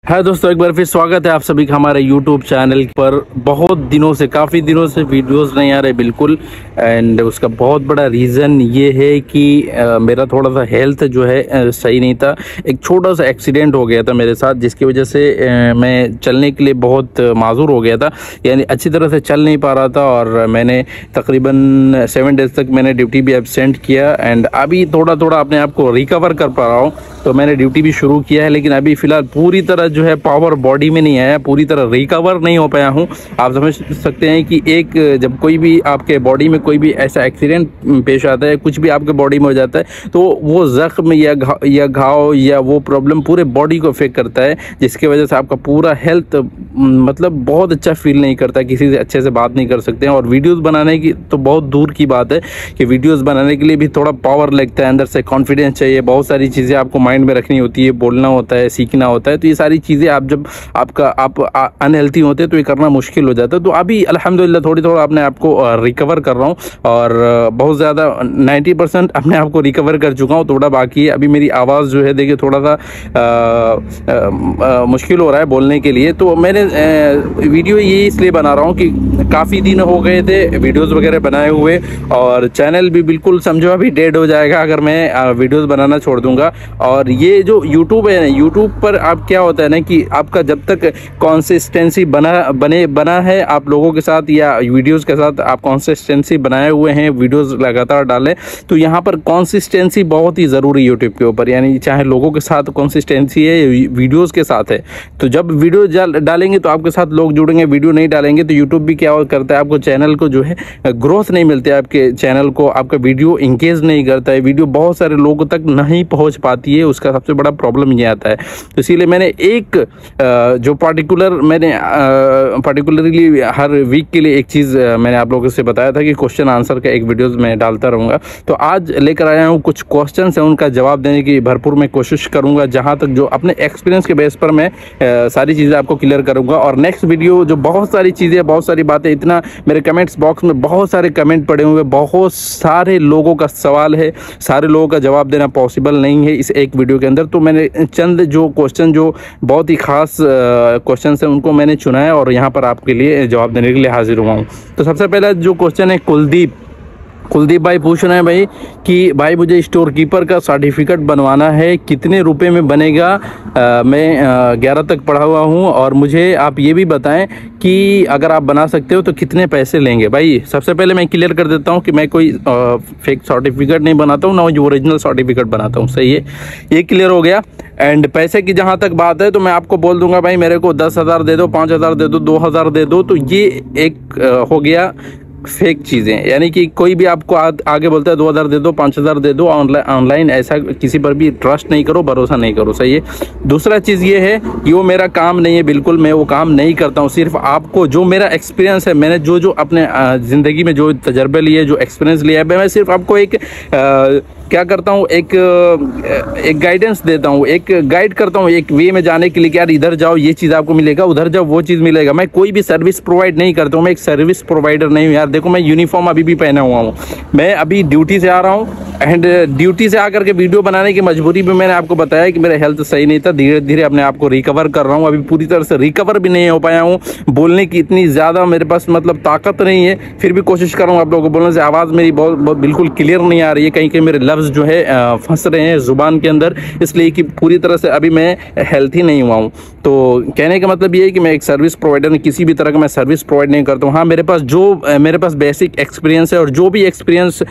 है दोस्तों, एक बार फिर स्वागत है आप सभी का हमारे YouTube चैनल पर। बहुत दिनों से, काफ़ी दिनों से वीडियोस नहीं आ रहे बिल्कुल। एंड उसका बहुत बड़ा रीज़न ये है कि मेरा थोड़ा सा हेल्थ जो है सही नहीं था। एक छोटा सा एक्सीडेंट हो गया था मेरे साथ, जिसकी वजह से मैं चलने के लिए बहुत माजूर हो गया था, यानी अच्छी तरह से चल नहीं पा रहा था। और मैंने तकरीबन 7 डेज़ तक मैंने ड्यूटी भी एब्सेंट किया। एंड अभी थोड़ा थोड़ा अपने आप को रिकवर कर पा रहा हूँ, तो मैंने ड्यूटी भी शुरू किया है। लेकिन अभी फ़िलहाल पूरी तरह जो है पावर बॉडी में नहीं आया, पूरी तरह रिकवर नहीं हो पाया हूँ। आप समझ सकते हैं कि एक जब कोई भी आपके बॉडी में कोई भी ऐसा एक्सीडेंट पेश आता है, कुछ भी आपके बॉडी में हो जाता है, तो वो ज़ख्म या घाव या वो प्रॉब्लम पूरे बॉडी को अफेक्ट करता है, जिसकी वजह से आपका पूरा हेल्थ मतलब बहुत अच्छा फील नहीं करता, किसी से अच्छे से बात नहीं कर सकते हैं। और वीडियोज़ बनाने की तो बहुत दूर की बात है कि वीडियोज़ बनाने के लिए भी थोड़ा पावर लगता है, अंदर से कॉन्फिडेंस चाहिए, बहुत सारी चीज़ें आपको माइंड में रखनी होती है, बोलना होता है, सीखना होता है। तो ये सारी चीज़ें आप जब आप अनहेल्थी होते हैं तो ये करना मुश्किल हो जाता है। तो अभी अल्हम्दुलिल्लाह थोड़ा अपने आप को रिकवर कर रहा हूँ, और बहुत ज़्यादा 90% अपने आप को रिकवर कर चुका हूँ। थोड़ा बाकी है। अभी मेरी आवाज़ जो है देखिए थोड़ा सा मुश्किल हो रहा है बोलने के लिए। तो मैंने वीडियो ये इसलिए बना रहा हूँ कि काफ़ी दिन हो गए थे वीडियोज़ वगैरह बनाए हुए, और चैनल भी बिल्कुल समझो अभी डेड हो जाएगा अगर मैं वीडियोज़ बनाना छोड़ दूँगा। और ये जो यूट्यूब है ना, यूट्यूब पर आप क्या होता है ना कि आपका जब तक कंसिस्टेंसी बना है आप लोगों के साथ या वीडियोस के साथ, आप कंसिस्टेंसी बनाए हुए हैं, वीडियोस लगातार डालें, तो यहाँ पर कंसिस्टेंसी बहुत ही ज़रूरी है यूट्यूब के ऊपर। यानी चाहे लोगों के साथ कंसिस्टेंसी है, वीडियोस के साथ है। तो जब वीडियो डालेंगे तो आपके साथ लोग जुड़ेंगे, वीडियो नहीं डालेंगे तो यूट्यूब भी क्या करता है, आपको चैनल को जो है ग्रोथ नहीं मिलती है, आपके चैनल को आपका वीडियो इंगेज नहीं करता है, वीडियो बहुत सारे लोगों तक नहीं पहुँच पाती है। उसका सबसे बड़ा प्रॉब्लम ये आता है। तो इसीलिए मैंने एक जो पार्टिकुलरली हर वीक के लिए एक चीज़ मैंने आप लोगों से बताया था कि क्वेश्चन आंसर का एक वीडियोस मैं डालता रहूँगा। तो आज लेकर आया हूँ कुछ क्वेश्चन हैं, उनका जवाब देने की भरपूर मैं कोशिश करूँगा, जहाँ तक जो अपने एक्सपीरियंस के बेस पर मैं सारी चीज़ें आपको क्लियर करूँगा। और नेक्स्ट वीडियो जो बहुत सारी चीज़ें, बहुत सारी बातें, इतना मेरे कमेंट्स बॉक्स में बहुत सारे कमेंट पड़े हुए, बहुत सारे लोगों का सवाल है, सारे लोगों का जवाब देना पॉसिबल नहीं है इस एक वीडियो के अंदर। तो मैंने चंद जो क्वेश्चन जो बहुत ही खास क्वेश्चन है उनको मैंने चुना है और यहाँ पर आपके लिए जवाब देने के लिए हाजिर हुआ हूँ। तो सबसे पहला जो क्वेश्चन है कुलदीप भाई पूछ रहे हैं भाई कि भाई मुझे स्टोर कीपर का सर्टिफिकेट बनवाना है, कितने रुपए में बनेगा? मैं 11 तक पढ़ा हुआ हूँ, और मुझे आप ये भी बताएं कि अगर आप बना सकते हो तो कितने पैसे लेंगे? भाई सबसे पहले मैं क्लियर कर देता हूँ कि मैं कोई फेक सर्टिफिकेट नहीं बनाता हूँ, ना जो ओरिजिनल सर्टिफिकेट बनाता हूँ। सही है, ये क्लियर हो गया। एंड पैसे की जहाँ तक बात है तो मैं आपको बोल दूंगा भाई मेरे को 10,000 दे दो, 5,000 दे दो, 2,000 दे दो। तो ये एक हो गया फेक चीज़ें, यानी कि कोई भी आपको आगे बोलता है 2,000 दे दो, 5,000 दे दो। ऑनलाइन ऐसा किसी पर भी ट्रस्ट नहीं करो, भरोसा नहीं करो। सही है। दूसरा चीज़ ये है कि वो मेरा काम नहीं है, बिल्कुल मैं वो काम नहीं करता हूँ। सिर्फ आपको जो मेरा एक्सपीरियंस है, मैंने जो अपने ज़िंदगी में जो तजर्बे लिए, जो एक्सपीरियंस लिया है, मैं सिर्फ आपको एक क्या करता हूँ, एक गाइडेंस देता हूँ, एक गाइड करता हूँ एक वे में जाने के लिए कि यार इधर जाओ ये चीज़ आपको मिलेगा, उधर जाओ वो चीज़ मिलेगा। मैं कोई भी सर्विस प्रोवाइड नहीं करता हूँ, मैं एक सर्विस प्रोवाइडर नहीं हूँ यार। देखो मैं यूनिफॉर्म अभी भी पहना हुआ हूँ, मैं अभी ड्यूटी से आ रहा हूँ, एंड ड्यूटी से आकर के वीडियो बनाने की मजबूरी में मैंने आपको बताया कि मेरा हेल्थ सही नहीं था। धीरे धीरे अपने आप को रिकवर कर रहा हूँ, अभी पूरी तरह से रिकवर भी नहीं हो पाया हूँ। बोलने की इतनी ज़्यादा मेरे पास मतलब ताकत नहीं है, फिर भी कोशिश कर रहा हूँ आप लोगों को बोलने से। आवाज़ मेरी बहुत बिल्कुल क्लियर नहीं आ रही है, कहीं कहीं मेरे लफ्ज़ जो है फंस रहे हैं ज़ुबान के अंदर, इसलिए कि पूरी तरह से अभी मैं हेल्थी नहीं हुआ हूँ। तो कहने का मतलब ये है कि मैं एक सर्विस प्रोवाइडर, किसी भी तरह का मैं सर्विस प्रोवाइड नहीं करता हूँ। हाँ, मेरे पास बेसिक एक्सपीरियंस है, और जो भी एक्सपीरियंस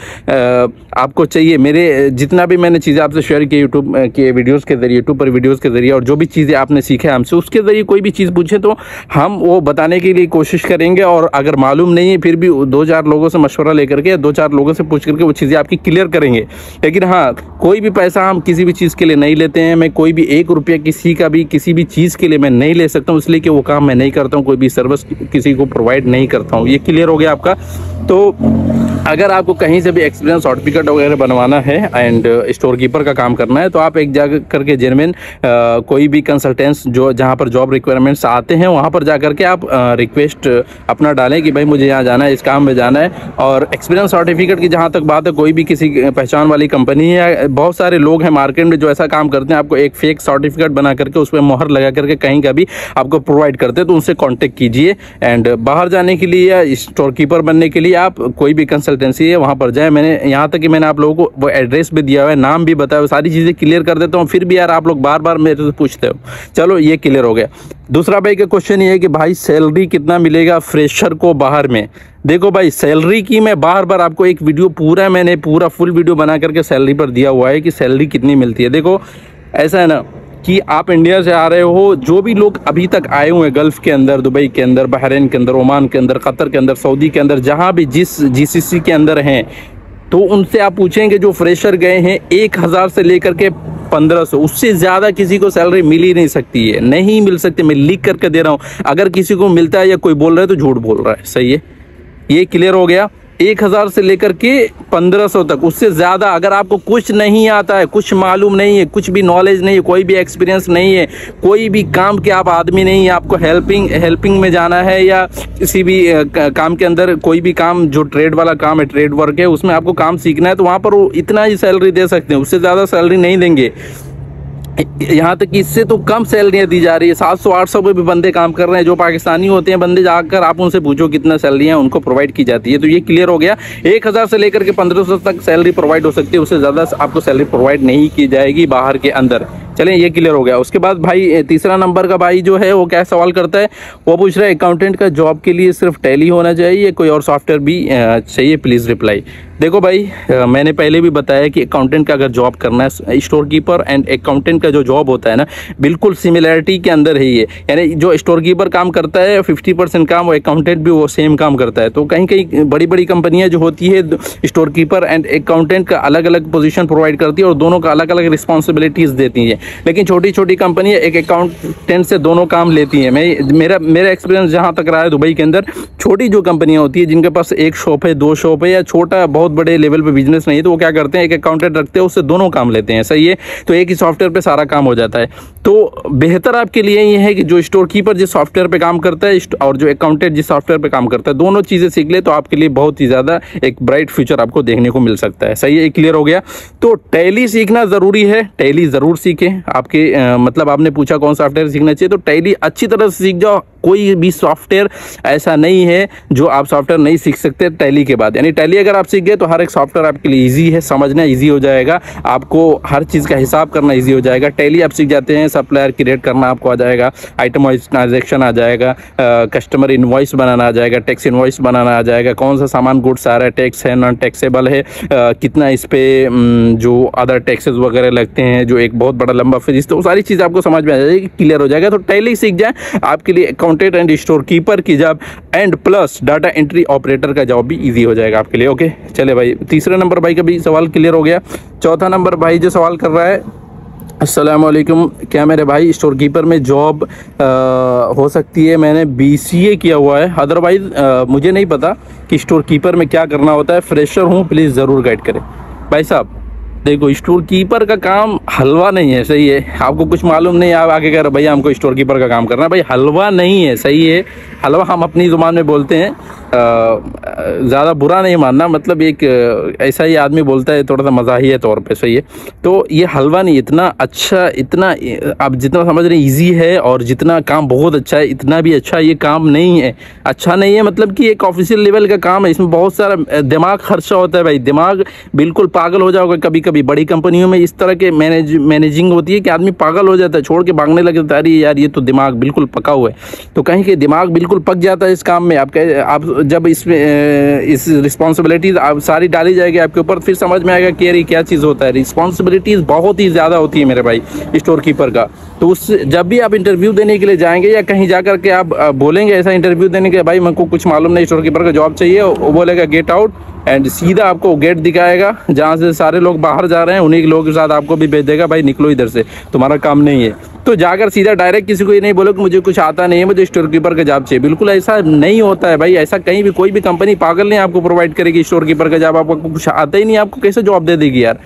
आपको चाहिए, मेरे जितना भी मैंने चीज़ें आपसे शेयर की यूट्यूब के वीडियोस के ज़रिए, यूट्यूब पर वीडियोस के ज़रिए, और जो भी चीज़ें आपने सीखे हमसे, उसके ज़रिए कोई भी चीज़ पूछे तो हम वो बताने के लिए कोशिश करेंगे। और अगर मालूम नहीं है फिर भी 2-4 लोगों से मशवरा लेकर के, 2-4 लोगों से पूछ करके वो चीज़ें आपकी क्लियर करेंगे। लेकिन हाँ, कोई भी पैसा हम किसी भी चीज़ के लिए नहीं लेते हैं। मैं कोई भी 1 रुपया किसी भी चीज़ के लिए मैं नहीं ले सकता हूँ, इसलिए कि वो काम मैं नहीं करता हूँ, कोई भी सर्विस किसी को प्रोवाइड नहीं करता हूँ। ये क्लियर हो गया आपका। तो अगर आपको कहीं से भी एक्सपीरियंस सर्टिफिकेट वगैरह बनवाना है एंड स्टोर कीपर का काम करना है तो आप एक जगह करके जेन्युइन कोई भी कंसल्टेंट्स जो जहाँ पर जॉब रिक्वायरमेंट्स आते हैं वहाँ पर जा करके आप रिक्वेस्ट अपना डालें कि भाई मुझे यहाँ जाना है, इस काम में जाना है। और एक्सपीरियंस सर्टिफिकेट की जहाँ तक बात है, कोई भी किसी पहचान वाली कंपनी है, बहुत सारे लोग हैं मार्केट में जो ऐसा काम करते हैं, आपको एक फेक सर्टिफिकेट बना करके उस पर मोहर लगा करके कहीं का भी आपको प्रोवाइड करते हैं, तो उनसे कॉन्टेक्ट कीजिए। एंड बाहर जाने के लिए या स्टोर कीपर बनने के लिए आप कोई भी कंसल्टेंसी है वहाँ पर जाएं। मैंने यहाँ तक कि मैंने आप लोगों को वो एड्रेस भी दिया हुआ है, नाम भी बताया हुआ, सारी चीज़ें क्लियर कर देता हूँ, फिर भी यार आप लोग बार बार मेरे से पूछते हो। चलो ये क्लियर हो गया। दूसरा भाई का क्वेश्चन ये है कि भाई सैलरी कितना मिलेगा फ्रेशर को बाहर में। देखो भाई, सैलरी की मैं बार बार आपको एक वीडियो मैंने पूरा फुल वीडियो बना करके सैलरी पर दिया हुआ है कि सैलरी कितनी मिलती है। देखो ऐसा है ना कि आप इंडिया से आ रहे हो, जो भी लोग अभी तक आए हुए हैं गल्फ़ के अंदर, दुबई के अंदर, बहरीन के अंदर, ओमान के अंदर, कतर के अंदर, सऊदी के अंदर, जहाँ भी जिस GCC के अंदर हैं, तो उनसे आप पूछेंगे जो फ्रेशर गए हैं 1000 से लेकर के 1500, उससे ज़्यादा किसी को सैलरी मिल ही नहीं सकती है, नहीं मिल सकती। मैं लिख करके दे रहा हूँ, अगर किसी को मिलता है या कोई बोल रहा है तो झूठ बोल रहा है। सही है, ये क्लियर हो गया। 1000 से लेकर के 1500 तक, उससे ज़्यादा अगर आपको कुछ नहीं आता है, कुछ मालूम नहीं है, कुछ भी नॉलेज नहीं है, कोई भी एक्सपीरियंस नहीं है, कोई भी काम के आप आदमी नहीं है, आपको हेल्पिंग में जाना है या किसी भी काम के अंदर, कोई भी काम जो ट्रेड वाला काम है, ट्रेड वर्क है, उसमें आपको काम सीखना है, तो वहाँ पर वो इतना ही सैलरी दे सकते हैं, उससे ज़्यादा सैलरी नहीं देंगे। यहाँ तक कि इससे तो कम सैलरियाँ दी जा रही है, 700-800 पे भी बंदे काम कर रहे हैं। जो पाकिस्तानी होते हैं बंदे, जाकर आप उनसे पूछो कितना सैलरी है, उनको प्रोवाइड की जाती है। तो ये क्लियर हो गया। 1000 से लेकर के 1500 तक सैलरी प्रोवाइड हो सकती है, उससे ज़्यादा आपको सैलरी प्रोवाइड नहीं की जाएगी बाहर के अंदर। चलें, ये क्लियर हो गया। उसके बाद भाई तीसरा नंबर का भाई जो है वो क्या सवाल करता है, वो पूछ रहा है अकाउंटेंट का जॉब के लिए सिर्फ टैली होना चाहिए, कोई और सॉफ्टवेयर भी चाहिए, प्लीज़ रिप्लाई। देखो भाई, मैंने पहले भी बताया कि अकाउंटेंट का अगर जॉब करना है, स्टोर कीपर एंड अकाउंटेंट का जो जॉब होता है ना, बिल्कुल सिमिलैरिटी के अंदर है ये। यानी जो स्टोर कीपर काम करता है 50% काम, वो अकाउंटेंट भी वो सेम काम करता है। तो कहीं कहीं बड़ी बड़ी कंपनियां जो होती है स्टोर कीपर एंड अकाउंटेंट का अलग अलग पोजीशन प्रोवाइड करती है और दोनों का अलग अलग रिस्पॉन्सिबिलिटीज़ देती है। लेकिन छोटी छोटी कंपनियाँ एक अकाउंटेंट से दोनों काम लेती हैं। मेरा एक्सपीरियंस जहाँ तक रहा है दुबई के अंदर, छोटी जो कंपनियाँ होती है जिनके पास 1 शॉप है, 2 शॉप है, या छोटा बहुत बड़े लेवल पे बिजनेस नहीं है, तो वो क्या करते हैं, एक अकाउंटेंट रखते हैं, उससे दोनों काम लेते हैं। सही है, तो एक ही सॉफ्टवेयर पे सारा काम हो जाता है। तो बेहतर आपके लिए ये है कि जो स्टोर कीपर जिस सॉफ्टवेयर पे काम करता है और जो अकाउंटेंट जिस सॉफ्टवेयर पे काम करता है, दोनों चीज़ें सीख ले तो आपके लिए बहुत ही ज़्यादा एक ब्राइट फ्यूचर आपको देखने को मिल सकता है। सही है, क्लियर हो गया। तो टैली सीखना ज़रूरी है, टैली ज़रूर सीखें। आपके मतलब आपने पूछा कौन सॉफ्टवेयर सीखना चाहिए, तो टैली अच्छी तरह से सीख जाओ। कोई भी सॉफ्टवेयर ऐसा नहीं है जो आप सॉफ्टवेयर नहीं सीख सकते टैली के बाद। यानी टैली अगर आप सीख गए तो हर एक सॉफ्टवेयर आपके लिए इजी है, समझना इजी हो जाएगा, आपको हर चीज़ का हिसाब करना इजी हो जाएगा। टैली आप सीख जाते हैं, सप्लायर क्रिएट करना आपको आ जाएगा, आइटम वाइज ट्रांजैक्शन आ जाएगा, कस्टमर इनवॉइस बनाना आ जाएगा, टैक्स इनवॉइस बनाना आ जाएगा, कौन सा सामान गुड्स आ रहा है, टैक्स है, नॉन टैक्सेबल है, कितना इस पर जो अदर टैक्सेस वगैरह लगते हैं, जो एक बहुत बड़ा लंबा फीस, तो सारी चीज़ आपको समझ में आ जाएगी, क्लियर हो जाएगा। तो टैली सीख जाए, आपके लिए अकाउंटेंट एंड स्टोर कीपर की job and plus data entry operator का जॉब भी इजी हो जाएगा आपके लिए। ओके, चले भाई, तीसरे नंबर भाई का भी सवाल क्लियर हो गया। चौथा नंबर भाई जो सवाल कर रहा है, अस्सलाम वालेकुम, क्या मेरे भाई स्टोर कीपर में जॉब हो सकती है? मैंने BCA किया हुआ है, अदरवाइज मुझे नहीं पता कि स्टोर कीपर में क्या करना होता है। फ्रेशर हूँ, प्लीज़ ज़रूर गाइड करें भाई साहब। देखो, स्टोर कीपर का काम हलवा नहीं है। सही है, आपको कुछ मालूम नहीं, आप आगे कह रहे भैया हमको स्टोर कीपर का काम करना है, भाई हलवा नहीं है। सही है, हलवा हम अपनी ज़ुबान में बोलते हैं, ज़्यादा बुरा नहीं मानना, मतलब एक ऐसा ही आदमी बोलता है थोड़ा सा मज़ाहिया तौर पे। सही है, तो ये हलवा नहीं, इतना अच्छा, इतना आप जितना समझ रहे ईजी है और जितना काम बहुत अच्छा है, इतना भी अच्छा ये काम नहीं है। अच्छा नहीं है मतलब कि एक ऑफिशियल लेवल का काम है, इसमें बहुत सारा दिमाग खर्चा होता है भाई, दिमाग बिल्कुल पागल हो जाओगे कभी कभी। बड़ी कंपनियों में इस तरह के मैनेजिंग होती है कि आदमी पागल हो जाता है, छोड़ के भागने लग जाता है, अरे यार ये तो दिमाग बिल्कुल पका हुआ है। तो कहीं के दिमाग बिल्कुल पक जाता है इस काम में। आप जब इसमें इस रिस्पॉन्सिबिलिटीज़ आप सारी डाली जाएगी आपके ऊपर, फिर समझ में आएगा कि यार क्या चीज़ होता है। रिस्पॉन्सिबिलिटीज़ बहुत ही ज़्यादा होती है मेरे भाई स्टोर कीपर का। तो उस जब भी आप इंटरव्यू देने के लिए जाएंगे या कहीं जा कर के आप बोलेंगे ऐसा इंटरव्यू देने के, भाई मेरे को कुछ मालूम नहीं, स्टोर कीपर का जॉब चाहिए, वो बोलेगा गेट आउट, एंड सीधा आपको गेट दिखाएगा जहाँ से सारे लोग बाहर जा रहे हैं, उन्हीं लोगों के साथ आपको भी भेज देगा, भाई निकलो इधर से, तुम्हारा काम नहीं है। तो जाकर सीधा डायरेक्ट किसी को ये नहीं बोलो कि मुझे कुछ आता नहीं है, मुझे स्टोर कीपर का जॉब चाहिए। बिल्कुल ऐसा नहीं होता है भाई, ऐसा कहीं भी कोई भी कंपनी पागल नहीं आपको प्रोवाइड करेगी स्टोर कीपर का जॉब। आपको कुछ आता ही नहीं, आपको कैसे जॉब दे देगी यार।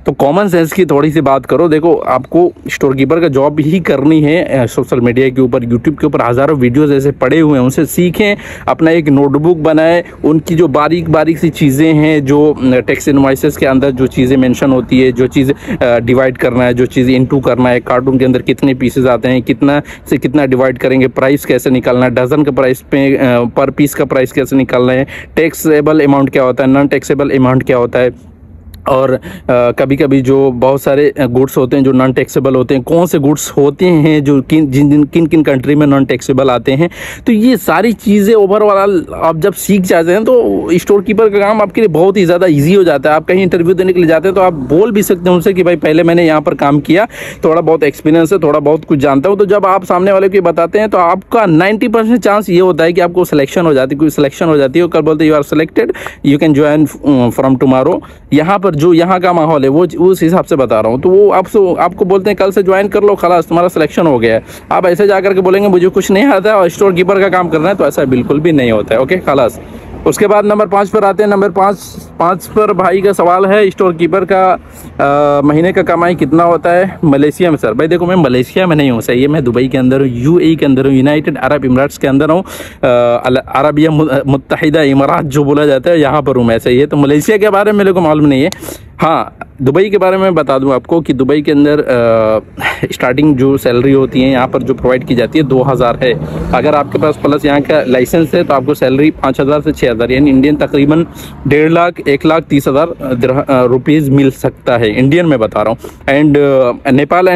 तो कॉमन सेंस की थोड़ी सी बात करो। देखो आपको स्टोर कीपर का जॉब ही करनी है, सोशल मीडिया के ऊपर, यूट्यूब के ऊपर हज़ारों वीडियोस ऐसे पड़े हुए हैं, उनसे सीखें, अपना एक नोटबुक बनाएं, उनकी जो बारीक बारीक सी चीज़ें हैं, जो टैक्स इनवॉइसेस के अंदर जो चीज़ें मेंशन होती है, जो चीज़ डिवाइड करना है, जो चीज़ इनटू करना है, कार्टून के अंदर कितने पीसेज आते हैं, कितना से कितना डिवाइड करेंगे, प्राइस कैसे निकालना है, डजन के प्राइस पे पर पीस का प्राइस कैसे निकालना है, टैक्सेबल अमाउंट क्या होता है, नॉन टैक्सेबल अमाउंट क्या होता है, और कभी कभी जो बहुत सारे गुड्स होते हैं जो नॉन टैक्सेबल होते हैं, कौन से गुड्स होते हैं जो किन किन कंट्री में नॉन टैक्सेबल आते हैं। तो ये सारी चीज़ें ओवरऑल आप जब सीख जाते हैं तो स्टोर कीपर का काम आपके लिए बहुत ही ज़्यादा ईजी हो जाता है। आप कहीं इंटरव्यू देने के लिए जाते हैं तो आप बोल भी सकते हैं उनसे कि भाई पहले मैंने यहाँ पर काम किया, थोड़ा बहुत एक्सपीरियंस है, थोड़ा बहुत कुछ जानता हूँ। तो जब आप सामने वाले को बताते हैं तो आपका 90% चांस ये होता है कि आपको सिलेक्शन हो जाती है, कोई सिलेक्शन हो जाती है, कल बोलते you are selected, you can join from tomorrow. यहाँ पर जो यहाँ का माहौल है वो उस हिसाब से बता रहा हूँ। तो वो आपको बोलते हैं कल से ज्वाइन कर लो, खलास तुम्हारा सिलेक्शन हो गया है। आप ऐसे जाकर के बोलेंगे मुझे कुछ नहीं आता है और स्टोर कीपर का काम करना है, तो ऐसा बिल्कुल भी नहीं होता है। ओके खलास। उसके बाद नंबर 5 पर आते हैं। नंबर 5 पर भाई का सवाल है, स्टोर कीपर का महीने का कमाई कितना होता है मलेशिया में? सर भाई देखो मैं मलेशिया में नहीं हूँ, सही है, मैं दुबई के अंदर हूँ, यूएई के अंदर हूँ, यूनाइटेड अरब इमराट्स के अंदर हूँ, अरबिया मुत्तहिदा इमारात जो बोला जाता है, यहाँ पर हूँ मैं, सही है। तो मलेशिया के बारे में मेरे को मालूम नहीं है। हाँ, दुबई के बारे में बता दूं आपको कि दुबई के अंदर स्टार्टिंग जो सैलरी होती है यहाँ पर जो प्रोवाइड की जाती है 2000 है। अगर आपके पास प्लस यहाँ का लाइसेंस है तो आपको सैलरी 5000 से 6000 यानी इंडियन तकरीबन 1.5 लाख 1,30,000 रुपीज़ मिल सकता है, इंडियन में बता रहा हूँ। एंड नेपाल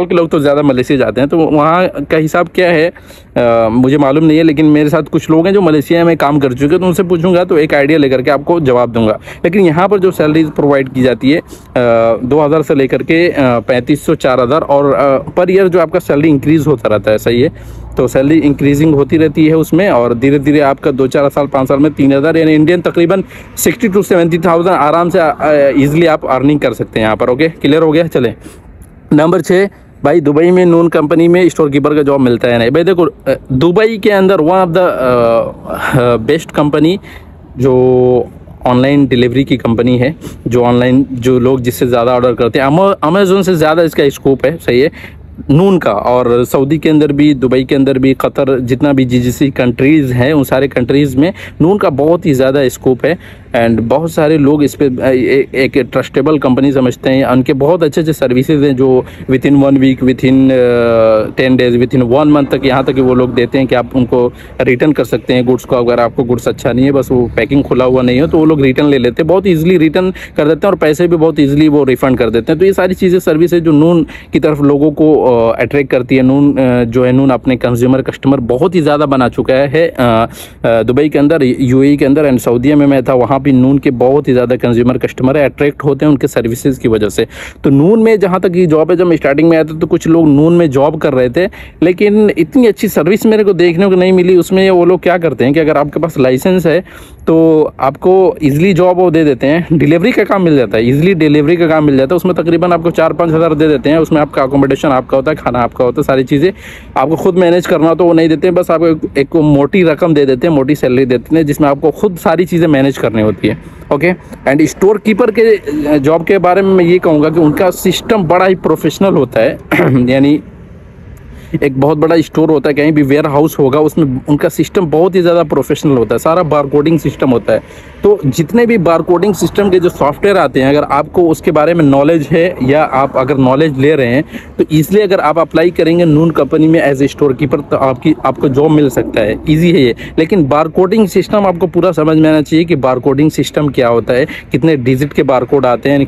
के लोग तो ज़्यादा मलेशिया जाते हैं, तो वहाँ का हिसाब क्या है मुझे मालूम नहीं है, लेकिन मेरे साथ कुछ लोग हैं जो मलेशिया में काम कर चुके हैं, तो उनसे पूछूंगा तो एक आइडिया लेकर के आपको जवाब दूंगा। लेकिन यहाँ पर जो सैलरी प्रोवाइड की जाती है 2000 से लेकर के 3500 4000 और पर ईयर जो आपका सैलरी इंक्रीज़ होता रहता है, सही है। तो सैलरी इंक्रीजिंग होती रहती है उसमें, और धीरे धीरे आपका 2-4 साल 5 साल में 3000 यानी इंडियन तकरीबन 60 to 70,000 आराम से ईजिली आप अर्निंग कर सकते हैं यहाँ पर। ओके क्लियर हो गया। चलें नंबर 6 भाई, दुबई में नून कंपनी में स्टोर कीपर का जॉब मिलता है नहीं? भाई देखो दुबई के अंदर one of the best company जो ऑनलाइन डिलीवरी की कंपनी है, जो ऑनलाइन जो लोग जिससे ज़्यादा ऑर्डर करते हैं, अमेज़न से ज़्यादा इसका स्कोप है, सही है, नून का। और सऊदी के अंदर भी, दुबई के अंदर भी, कतर, जितना भी जीसीसी कंट्रीज़ हैं उन सारे कंट्रीज़ में नून का बहुत ही ज़्यादा स्कोप है। एंड बहुत सारे लोग इस पर एक ट्रस्टेबल कंपनी समझते हैं। उनके बहुत अच्छे अच्छे सर्विसेज हैं जो within 1 week, within 10 days, within 1 month तक, यहाँ तक कि वो लोग देते हैं कि आप उनको रिटर्न कर सकते हैं गुड्स को। अगर आपको गुड्स अच्छा नहीं है, बस वो पैकिंग खुला हुआ नहीं हो, तो वो लोग रिटर्न ले लेते हैं, बहुत ईजिली रिटर्न कर देते हैं और पैसे भी बहुत ईजिली वो रिफंड कर देते हैं। तो ये सारी चीज़ें सर्विस है जो नून की तरफ लोगों को अट्रैक्ट करती है। नून जो है, नून अपने कंज्यूमर कस्टमर बहुत ही ज़्यादा बना चुका है दुबई के अंदर, यूएई के अंदर एंड सऊदीया में मैं था, वहाँ भी नून के बहुत ही ज़्यादा कंज्यूमर कस्टमर है, अट्रैक्ट होते हैं उनके सर्विसेज की वजह से। तो नून में जहाँ तक ये जॉब है, जब मैं स्टार्टिंग में आया था तो कुछ लोग नून में जॉब कर रहे थे, लेकिन इतनी अच्छी सर्विस मेरे को देखने को नहीं मिली उसमें। वो लोग क्या करते हैं कि अगर आपके पास लाइसेंस है तो आपको ईजिली जॉब वो दे देते हैं, डिलीवरी का काम मिल जाता है, ईजिली डिलीवरी का काम मिल जाता है। उसमें तकरीबन आपको 4-5 हज़ार दे देते हैं, उसमें आपका अकोमोडेशन आपका होता है, खाना आपका होता है, सारी चीज़ें आपको खुद मैनेज करना तो वो नहीं देते हैं, बस आपको एक मोटी रकम दे देते हैं, मोटी सैलरी देते हैं, जिसमें आपको खुद सारी चीज़ें मैनेज करनी होती है। ओके। एंड स्टोर कीपर के जॉब के बारे में मैं ये कहूँगा कि उनका सिस्टम बड़ा ही प्रोफेशनल होता है यानी एक बहुत बड़ा स्टोर होता है, कहीं भी वेयर हाउस होगा, उसमें उनका सिस्टम बहुत ही ज़्यादा प्रोफेशनल होता है, सारा बारकोडिंग सिस्टम होता है। तो जितने भी बारकोडिंग सिस्टम के जो सॉफ्टवेयर आते हैं, अगर आपको उसके बारे में नॉलेज है या आप अगर नॉलेज ले रहे हैं तो इसलिए अगर आप अप्लाई करेंगे नून कंपनी में एज ए स्टोर कीपर तो आपको जॉब मिल सकता है, ईजी है ये। लेकिन बारकोडिंग सिस्टम आपको पूरा समझ में आना चाहिए कि बारकोडिंग सिस्टम क्या होता है, कितने डिजिट के बारकोड आते हैं,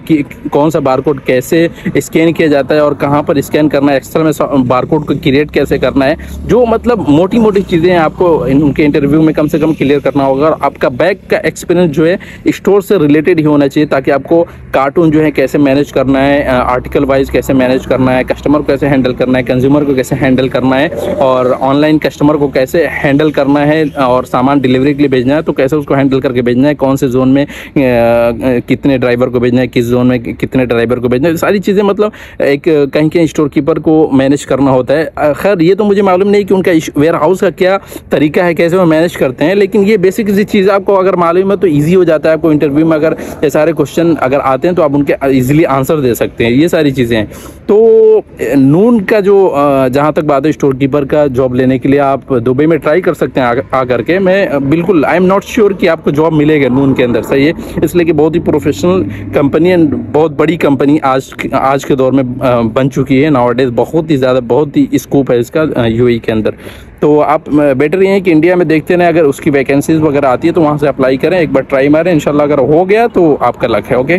कौन सा बारकोड कैसे स्कैन किया जाता है और कहाँ पर स्कैन करना है, एक्सेल में बारकोड को क्रिएट कैसे करना है, जो मतलब मोटी मोटी चीज़ें आपको उनके इंटरव्यू में कम से कम क्लियर करना होगा। और आपका बैक का एक्सपीरियंस जो है स्टोर से रिलेटेड ही होना चाहिए, ताकि आपको कार्टून जो है कैसे मैनेज करना है, आर्टिकल वाइज कैसे मैनेज करना है, कस्टमर को कैसे हैंडल करना है, कंज्यूमर को कैसे हैंडल करना है, और ऑनलाइन कस्टमर को कैसे हैंडल करना है, और सामान डिलीवरी के लिए भेजना है तो कैसे उसको हैंडल करके भेजना है, कौन से जोन में कितने ड्राइवर को भेजना है, किस जोन में कितने ड्राइवर को भेजना है, सारी चीज़ें मतलब एक कहीं के स्टोर कीपर को मैनेज करना होता है। खैर ये तो मुझे मालूम नहीं कि उनका वेयर हाउस का क्या तरीका है, कैसे वो मैनेज करते हैं, लेकिन ये बेसिक सी चीज़ आपको अगर मालूम है तो ईजी हो जाता है। आपको इंटरव्यू में अगर ये सारे क्वेश्चन अगर आते हैं तो आप उनके ईजिली आंसर दे सकते हैं, ये सारी चीज़ें हैं। तो नून का जो जहाँ तक बात है स्टोर कीपर का जॉब लेने के लिए आप दुबई में ट्राई कर सकते हैं आकर के। मैं बिल्कुल आई एम नॉट श्योर कि आपको जॉब मिलेगा नून के अंदर, सही है, इसलिए कि बहुत ही प्रोफेशनल कंपनी एंड बहुत बड़ी कंपनी आज के दौर में बन चुकी है नाउअडेज। बहुत ही ज़्यादा, बहुत ही स्कोप है इसका यूएई के अंदर। तो आप बेटर ये है कि इंडिया में देखते रहें, अगर उसकी वैकेंसीज वगैरह आती है तो वहाँ से अप्लाई करें, एक बार ट्राई मारें, इंशाल्लाह अगर हो गया तो आपका लक है। ओके,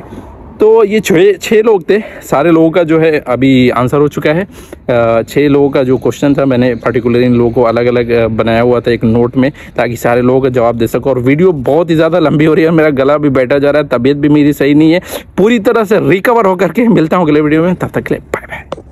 तो ये छः लोग थे, सारे लोगों का जो है अभी आंसर हो चुका है। 6 लोगों का जो क्वेश्चन था मैंने पर्टिकुलर इन लोगों को अलग अलग बनाया हुआ था एक नोट में, ताकि सारे लोगों का जवाब दे सको। और वीडियो बहुत ही ज़्यादा लंबी हो रही है, मेरा गला भी बैठा जा रहा है, तबीयत भी मेरी सही नहीं है, पूरी तरह से रिकवर होकर के मिलता हूँ अगले वीडियो में, तब तक के लिए बाय बाय।